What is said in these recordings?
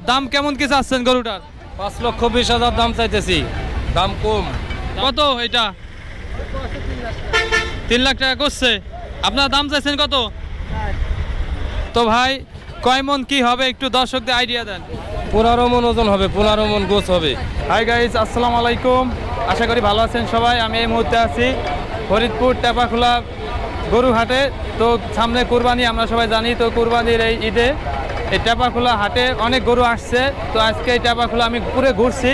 দাম কেমন কি চাচ্ছেন গরুটার? 5,20,000 দাম চাইতেছি, দাম কম। কত এটা? 3 লাখ টাকা করছে। আপনার দাম চাইছেন কত? তো ভাই কয় মন কি হবে একটু দর্শকদের আইডিয়া দেন। 15 মন ওজন হবে, 15 মন গোছ হবে। হাই গাইস, আসসালামু আলাইকুম। আশা করি ভালো আছেন সবাই। আমি এই মুহূর্তে আছি ফরিদপুর টেপাখোলা গরু হাটে। তো সামনে কুরবানি, আমরা সবাই জানি। তো কুরবানির এই ঈদে এই টেপাখোলা হাটে অনেক গরু আসছে। তো আজকে এই টেপাখোলা আমি পুরো ঘুরছি,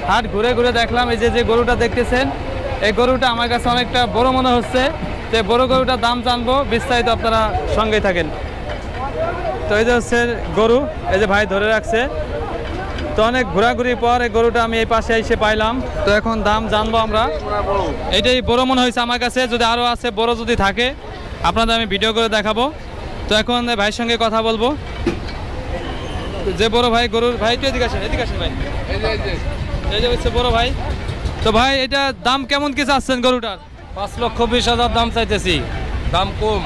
হাট ঘুরে ঘুরে দেখলাম এই যে গরুটা দেখতেছেন, এই গরুটা আমার কাছে অনেকটা বড় মনে হচ্ছে। তো বড় গরুটার দাম জানবো, বিস্তারিত আপনারা সঙ্গেই থাকেন। তো এই যে হচ্ছে গরু, এই যে ভাই ধরে রাখছে। তো অনেক ঘোরাঘুরির পর এই গরুটা আমি এই পাশে এসে পাইলাম। তো এখন দাম জানবো আমরা। এটাই বড় মনে হয়েছে আমার কাছে, যদি আরও আছে বড় যদি থাকে আপনাদের আমি ভিডিও করে দেখাবো। তো এখন ভাইয়ের সঙ্গে কথা বলবো। যে বড় ভাই গরুর, ভাই একটু এদিকে আসেন, এদিকে আসেন ভাই। এই যে হচ্ছে বড় ভাই। তো ভাই এটা দাম কেমন কি চাচ্ছেন গরুটার? 5,20,000 দাম চাইতেছি, দাম কম।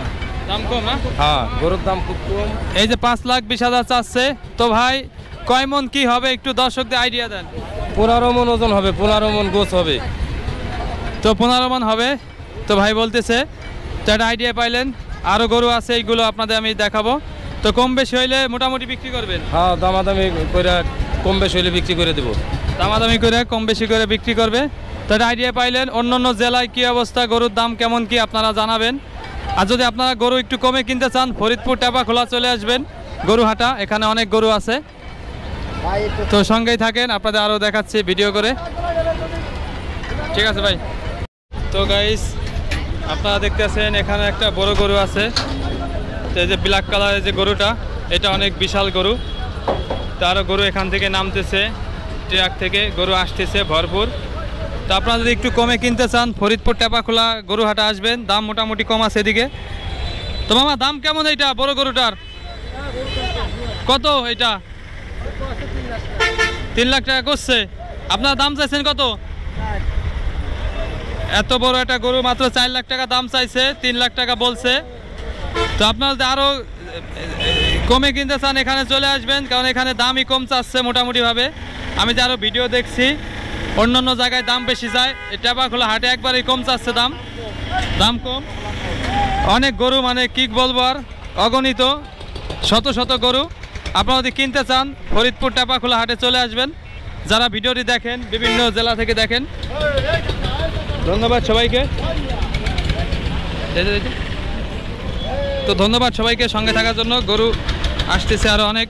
দাম কম? হ্যাঁ, গরুর দাম খুব কম। এই যে 5,20,000 চাচ্ছে। তো ভাই কয় মন কি হবে একটু দর্শকদের আইডিয়া দেন। 15 মন ওজন হবে, 15 মন গোছ হবে। তো 15 মন হবে। তো ভাই বলতেছে, তো একটা আইডিয়া পাইলেন। আরও গরু আছে, এইগুলো আপনাদের আমি দেখাবো। তো কম বেশি হইলে মোটামুটি বিক্রি করবেন? হ্যাঁ, দামাদামি করে কম বেশি হইলে বিক্রি করে দেবো। দামাদামি করে কম বেশি করে বিক্রি করবে। তো একটা আইডিয়া পাইলেন। অন্য অন্য জেলায় কী অবস্থা, গরুর দাম কেমন কি আপনারা জানাবেন। আর যদি আপনারা গরু একটু কমে কিনতে চান, ফরিদপুর টেপাখোলা চলে আসবেন গরু হাটা, এখানে অনেক গরু আছে। তো সঙ্গেই থাকেন, আপনাদের আরও দেখাচ্ছি ভিডিও করে। ঠিক আছে ভাই। তো গাইস আপনারা দেখতেছেন এখানে একটা বড় গরু আছে। তো এই যে ব্ল্যাক কালারের যে গরুটা, এটা অনেক বিশাল গরু। তো আরও গরু এখান থেকে নামতেছে, ট্রাক থেকে গরু আসতেছে ভরপুর। তো আপনারা যদি একটু কমে কিনতে চান, ফরিদপুর টেপাখোলা গরু হাটা আসবেন, দাম মোটামুটি কম আছে এদিকে। তো মামা দাম কেমন এইটা বড় গরুটার? কত এটা? 3 লাখ টাকা করছে। আপনার দাম চাইছেন কত? এত বড় একটা গরু মাত্র 4 লাখ টাকা দাম চাইছে, 3 লাখ টাকা বলছে। তো আপনারা যদি আরও কমে কিনতে চান এখানে চলে আসবেন, কারণ এখানে দামই কম চাচ্ছে মোটামুটিভাবে। আমি যে আরও ভিডিও দেখছি অন্যান্য জায়গায় দাম বেশি যায়, এই টেপাখোলা হাটে একবারেই কম চাচ্ছে দাম কম। অনেক গরু, মানে কি বলবো আর, অগণিত শত শত গরু। আপনারা যদি কিনতে চান ফরিদপুর টেপাখোলা হাটে চলে আসবেন। যারা ভিডিওটি দেখেন বিভিন্ন জেলা থেকে দেখেন, ধন্যবাদ সবাইকে। তো ধন্যবাদ সবাইকে সঙ্গে থাকার জন্য। গরু আসতেছে আরও অনেক।